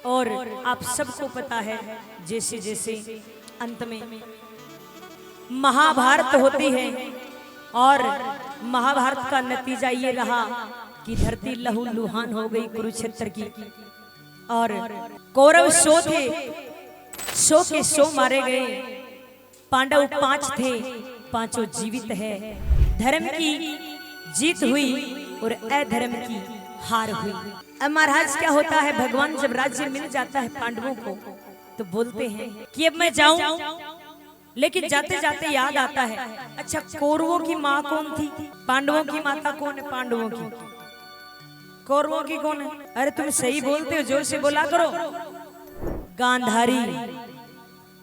और आप सबको पता है जैसे जैसे अंत में महाभारत होती है और महाभारत का नतीजा ये रहा कि धरती लहू लुहान हो गई कुरुक्षेत्र की। और कौरव 100 थे, 100 के 100 मारे गए। पांडव 5 थे, पांचों जीवित है। धर्म की जीत हुई और अधर्म की हार हुई। अब महाराज क्या होता है, भगवान जब राज्य मिल जाता है पांडवों को तो बोलते हैं कि अब मैं जाऊं, लेकिन जाते जाते याद आता है अच्छा कौरवों की माँ कौन थी, पांडवों की माता कौन है, पांडवों की, कौरवों की कौन है? अरे तुम सही बोलते हो, जोर से बोला करो। गांधारी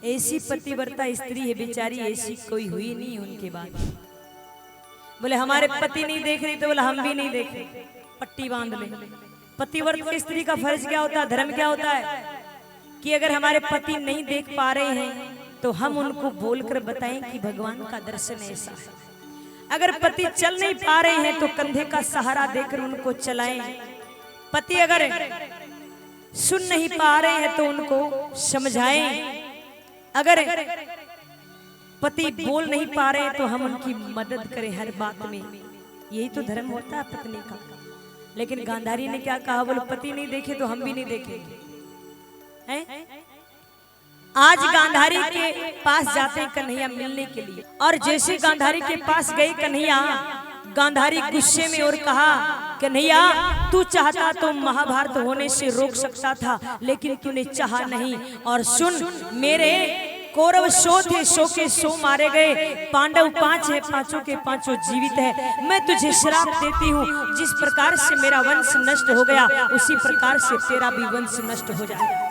ऐसी पतिव्रता स्त्री है बेचारी, ऐसी कोई हुई नहीं उनके बाद। बोले हमारे पति नहीं देख रही, तो बोला हम भी नहीं देख रहे, पट्टी बांध ले। पतिव्रत स्त्री का फर्ज क्या होता है, धर्म क्या होता है कि अगर हमारे पति नहीं देख पा रहे हैं तो हम उनको बोलकर बताएं कि भगवान का दर्शन ऐसा है। अगर पति चल नहीं पा रहे हैं तो कंधे का सहारा देकर उनको चलाएं। पति अगर सुन नहीं पा रहे हैं तो उनको समझाएं। अगर पति बोल नहीं पा रहे हैं तो हम उनकी मदद करें हर बात में। यही तो धर्म होता है पत्नी का। लेकिन गांधारी ने क्या कहा, बोले पति नहीं देखे तो हम भी नहीं देखेंगे हैं? आज गांधारी के पास जाते हैं कन्हैया मिलने के लिए, और जैसे गांधारी के पास गए कन्हैया, गांधारी गुस्से में और कहा कन्हैया तू चाहता तो महाभारत होने से रोक सकता था, लेकिन तूने चाहा नहीं। और सुन, मेरे कौरव 100 थे, 100 के 100 मारे गए। पांडव 5 है, पांचों के पांचों जीवित है। मैं तुझे श्राप देती हूँ, जिस प्रकार से मेरा वंश नष्ट हो गया उसी प्रकार से तेरा भी वंश नष्ट हो जाएगा।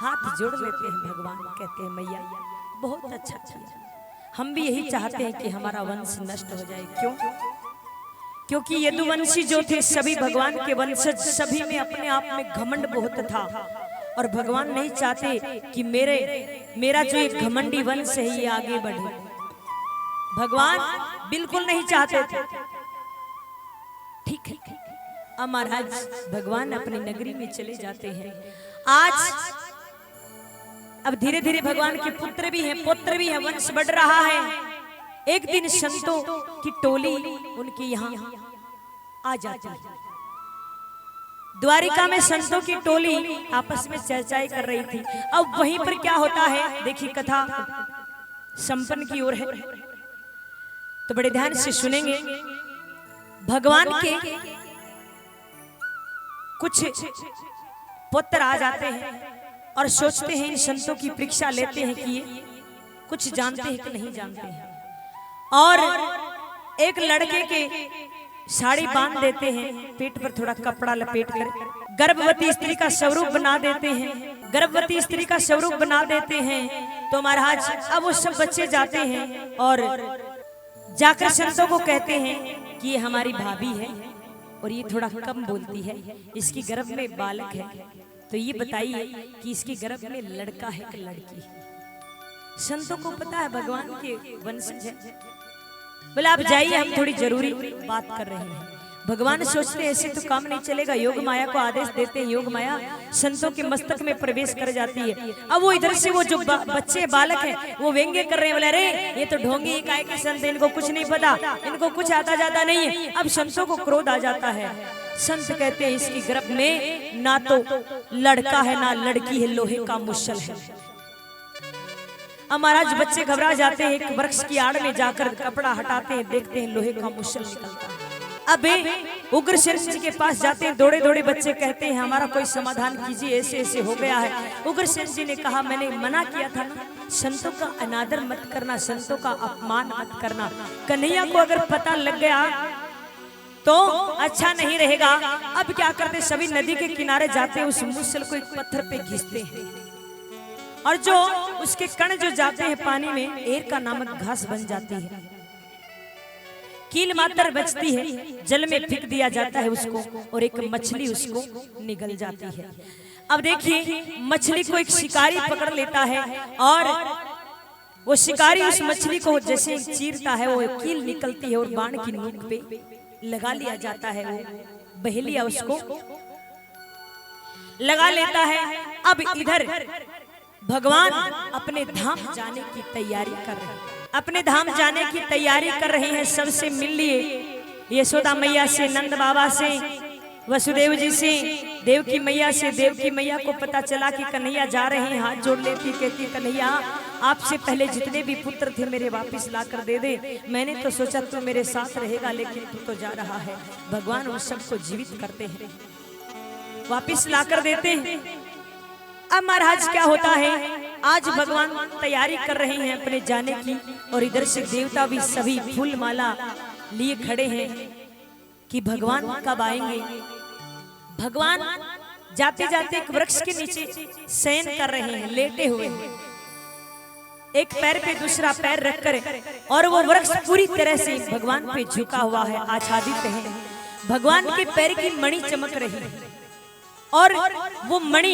हाथ जोड़ लेते हैं भगवान, कहते हैं मैया बहुत अच्छा किया। हम भी यही चाहते हैं कि हमारा वंश नष्ट हो जाए। क्यों? क्योंकि यदुवंशी जो थे सभी भगवान के वंशज, सभी में अपने आप में घमंड बहुत था, और भगवान नहीं चाहते कि मेरा जो एक घमंडी वंश है ये आगे बढ़े। भगवान बिल्कुल नहीं चाहते थे। ठीक है, अब महाराज भगवान अपनी नगरी में चले जाते हैं। आज अब धीरे धीरे भगवान के पुत्र भी हैं, पुत्र भी हैं, वंश बढ़ रहा है। एक दिन संतों की टोली उनके यहाँ आ जाती है। द्वारिका में संतों की टोली आपस में चर्चाएं कर रही थी। अब वहीं पर क्या होता है, देखिए कथा संपन्न की ओर है तो बड़े ध्यान से सुनेंगे। भगवान के कुछ पुत्र आ जाते हैं और सोचते हैं, इन संतों की परीक्षा लेते हैं कि ये कुछ जानते हैं कि नहीं जानते हैं। और एक लड़के के साड़ी बांध देते हैं, पेट पर थोड़ा कपड़ा लपेट कर गर्भवती स्त्री का स्वरूप बना देते हैं। गर्भवती स्त्री का स्वरूप बना देते हैं तो महाराज अब वो सब बच्चे जाते हैं और जाकर संतों को कहते हैं कि ये हमारी भाभी है और ये थोड़ा कम बोलती है, इसकी गर्भ में बालक है, तो ये बताइए कि इसके गर्भ में लड़का है कि लड़की है। संतों को पता है भगवान के वंशज है। बोले आप जाइए, हम थोड़ी जरूरी बात कर रहे हैं। भगवान सोचते ऐसे तो काम नहीं चलेगा। योग माया को आदेश देते हैं, योग माया संतों के मस्तक में प्रवेश कर जाती है। अब वो इधर से वो जो बच्चे बालक हैं वो व्यंग्य कर रहे हैं, बोले अरे ये तो ढोंगी काय के संत, इनको कुछ नहीं पता, इनको कुछ आता जाता नहीं है। अब संतों को क्रोध आ जाता है। संत कहते हैं इसकी गर्भ में ना तो लड़का है ना लड़की है, लोहे का मुसल है। महाराज बच्चे घबरा जाते हैं, एक वृक्ष की आड़ में जाकर कपड़ा हटाते हैं, देखते हैं लोहे का मुसल निकलता है। अब उग्रसेन जी के पास जाते हैं, दौड़े दौड़े बच्चे कहते हैं हमारा कोई समाधान कीजिए, ऐसे ऐसे हो गया है। उग्रसेन जी ने कहा मैंने मना किया था ना, संतों का अनादर मत करना, संतों का अपमान मत करना। कन्हैया को अगर पता लग गया तो अच्छा नहीं रहेगा। अब क्या करते, सभी नदी के किनारे जाते, उस मुसल को एक पत्थर पे घिसते हैं और जो उसके कण जो जाते हैं पानी में, एर का नामक घास बन जाती है। कील मात्र बचती है, जल में फेंक दिया जाता है उसको, और एक मछली उसको निगल जाती है। अब देखिए मछली को एक शिकारी पकड़ लेता है और वो शिकारी उस मछली को जैसे चीरता है, वो कील निकलती है और बाण की नोक पे लगा लिया जाता है, वो बहेलिया उसको लगा लेता है। अब इधर भगवान अपने धाम जाने की तैयारी कर रहे हैं, अपने धाम जाने की तैयारी कर रहे हैं। सबसे मिल लिए, यशोदा मैया से, नंद बाबा से, वसुदेव जी से, देवकी मैया से। देवकी मैया को पता चला कि कन्हैया जा रहे हैं, हाथ जोड़ लेती, कहती कन्हैया आपसे पहले जितने भी पुत्र थे मेरे वापस ला कर दे दे। मैंने तो सोचा तू मेरे साथ रहेगा, लेकिन तू तो जा रहा है। भगवान उन सबको जीवित करते हैं, वापिस ला कर देते हैं। अब महाराज क्या होता है, आज भगवान तैयारी कर रहे हैं अपने जाने की, और इधर से देवता भी सभी फूल माला लिए खड़े हैं कि भगवान कब आएंगे। भगवान जाते जाते एक वृक्ष के नीचे शयन कर रहे हैं, लेटे हुए हैं, एक पैर पे दूसरा पैर रखकर, और वो वृक्ष पूरी तरह से भगवान पे झुका हुआ है, आच्छादित है। भगवान के पैर की मणि चमक रही है, और वो मणि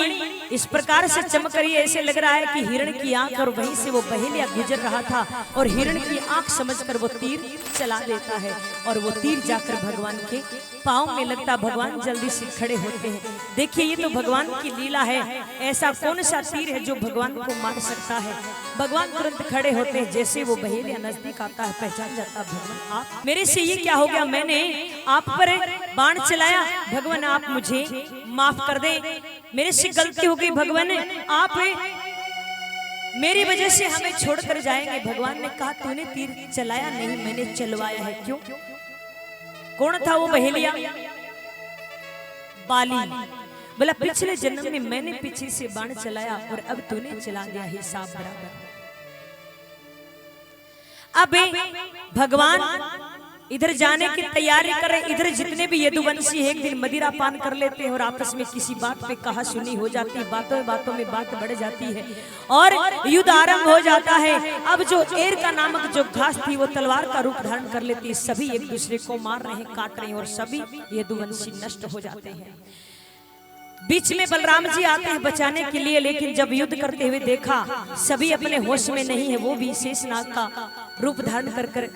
इस प्रकार से चमक रही है, ऐसे लग रहा है कि हिरण की आंख, और वहीं से वो बहेलिया गुजर रहा था, और हिरण की आंख समझकर वो तीर चला देता है, और वो तीर जाकर भगवान के पांव में लगता। भगवान जल्दी से खड़े होते हैं। देखिए ये तो भगवान की लीला है, ऐसा कौन सा तीर है जो भगवान को मार सकता है। भगवान तुरंत खड़े होते हैं, जैसे वो बहेलिया नजदीक आता है पहचान जाता, भगवान आप मेरे से ये क्या हो गया, मैंने आप पर बाण चलाया, भगवान आप मुझे माफ कर दे, मेरे से गलती हो गई, भगवान आप मेरी वजह से हमें छोड़कर जाएंगे। भगवान ने कहा तूने तीर चलाया नहीं, मैंने चलवाया है। क्यों? कौन था वो बहेलिया? बाली। बोला पिछले जन्म में मैंने पीछे से बाण चलाया, और अब तूने चला दिया, हिसाब बराबर। अब भगवान इधर जाने की तैयारी कर रहे, इधर जितने भी यदुवंशी है एक दिन मदिरा पान कर लेते हैं, और आपस में किसी बात पे कहा सुनी हो जाती है, बातों बातों में बात बढ़ जाती है, और युद्ध आरंभ हो जाता है। अब जो एर का नामक जो घास थी वो तलवार का रूप धारण कर लेती है, सभी एक दूसरे को मार रहे हैं, काट रहे हैं, और सभी यदुवंशी नष्ट हो जाते हैं। बीच में बलराम जी आते हैं बचाने के लिए, लेकिन जब युद्ध करते हुए देखा सभी अपने होश में नहीं है, वो भी शेषनाग का रूप धारण कर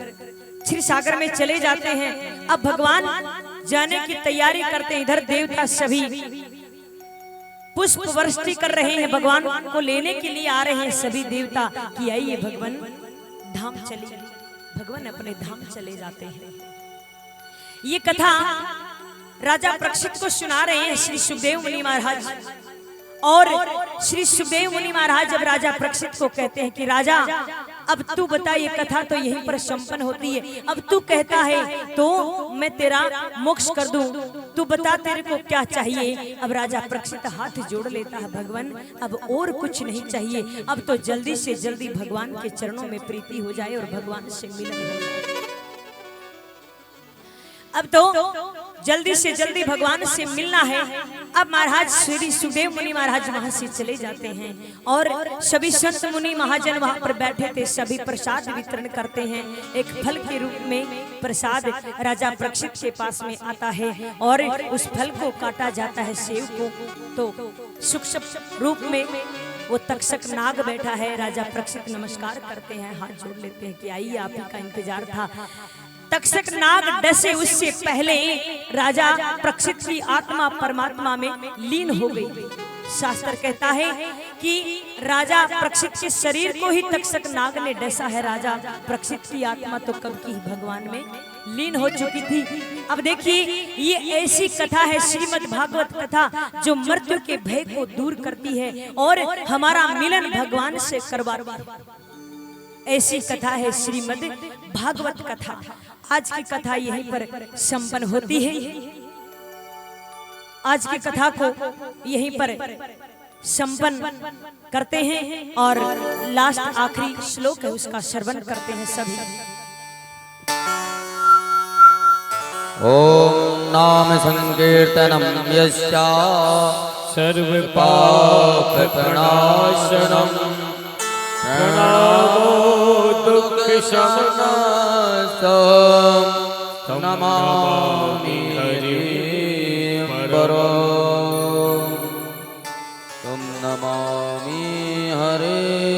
क्षीर सागर में चले जाते हैं। अब भगवान जाने की तैयारी करते हैं, इधर देवता सभी पुष्प वर्षा कर रहे हैं, भगवान को लेने के लिए आ रहे हैं सभी देवता कि आइए भगवान धाम चलिए। भगवान अपने धाम चले जाते हैं। ये कथा राजा परीक्षित को सुना रहे हैं श्री सुखदेव मुनि महाराज, और श्री सुखदेव मुनि महाराज जब राजा परीक्षित को कहते हैं कि राजा अब तू बता, ये कथा तो यहीं पर संपन्न होती है, अब तू कहता है तो मैं तेरा मोक्ष कर दूं, तू बता तेरे को क्या चाहिए। अब राजा परीक्षित हाथ जोड़ लेता है, भगवान अब और कुछ नहीं चाहिए, अब तो जल्दी से जल्दी भगवान के चरणों में प्रीति हो जाए और भगवान से मिलन हो जाए। अब तो जल्दी से जल्दी भगवान से मिलना है। अब महाराज श्री सुखदेव मुनि महाराज वहां से चले जाते हैं, और सभी संत मुनि महाजन वहां पर बैठे थे, सभी प्रसाद वितरण करते हैं। एक फल के रूप में प्रसाद राजा परीक्षित के पास में आता है, और उस फल को काटा जाता है, सेव को। तो सूक्ष्म रूप में वो तक्षक नाग बैठा है। राजा परीक्षित नमस्कार करते हैं, हाथ जोड़ लेते हैं कि आइए आप ही का इंतजार था। तक्षक नाग डसे उससे पहले राजा परीक्षित की आत्मा परमात्मा में लीन हो गई। शास्त्र कहता है कि राजा परीक्षित के शरीर को ही तक्षक नाग ने डसा है, राजा परीक्षित की आत्मा तो कब की भगवान में लीन हो चुकी थी। अब देखिए ये ऐसी कथा है श्रीमद् भागवत कथा जो मृत्यु के भय को दूर करती है और हमारा मिलन भगवान से करवाती है। ऐसी कथा है श्रीमद् भागवत कथा। आज की कथा यहीं पर संपन्न होती है। आज की कथा को यहीं पर संपन्न करते हैं और लास्ट आखिरी श्लोक है उसका श्रवण करते हैं सभी। ओम नाम संकीर्तनम यस्या सर्व पाप प्रणाशनम प्रणमो दुःख शमनम नमामि हरिं परं नमामि हरे